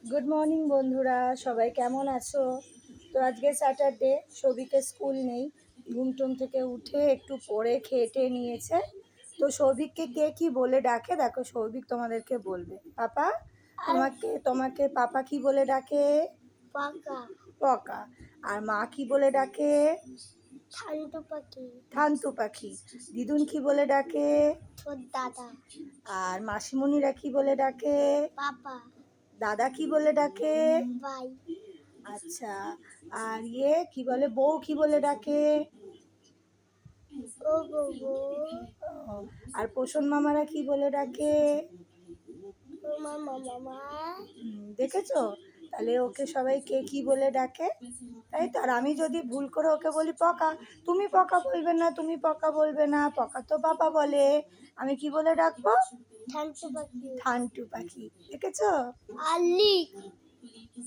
Good morning বন্ধুরা, সবাই কেমন আছো? তো আজকে স্যাটারডে, সৌভিকে স্কুল নেই। ঘুমটুম থেকে উঠে একটু পড়ে খেয়ে নিয়েছে। তো সৌভিককে কে কি বলে ডাকে দেখো, সৌভিক তোমাদেরকে বলবে। পাপা, তোমাকে তোমাকে পাপা কি বলে ডাকে? পাকা পকা। আর মা কি বলে ডাকে? ঠান্ডু পাখি থান্তু পাখি। দিদুন কি বলে ডাকে? তোর দাদা আর মাসিমণিরা কি বলে ডাকে? পাপা দাদা কি বলে ডাকে? ভাই আচ্ছা। আর ইয়ে কি বলে, বউ কি বলে ডাকে? ও গো ও, আর পোষণ মামারা কি বলে ডাকে? ও মামা মামা দেখেছো? তাহলে ওকে সবাই কে কি বলে ডাকে, তাই তো। আর আমি যদি ভুল করে ওকে বলি পকা, তুমি পকা বলবে না, তুমি পকা বলবে না, পকা তো বাবা বলে, আমি কি বলে ডাকবো? ঠান্ডু পাখি থানটু পাখি। দেখেছো? আলি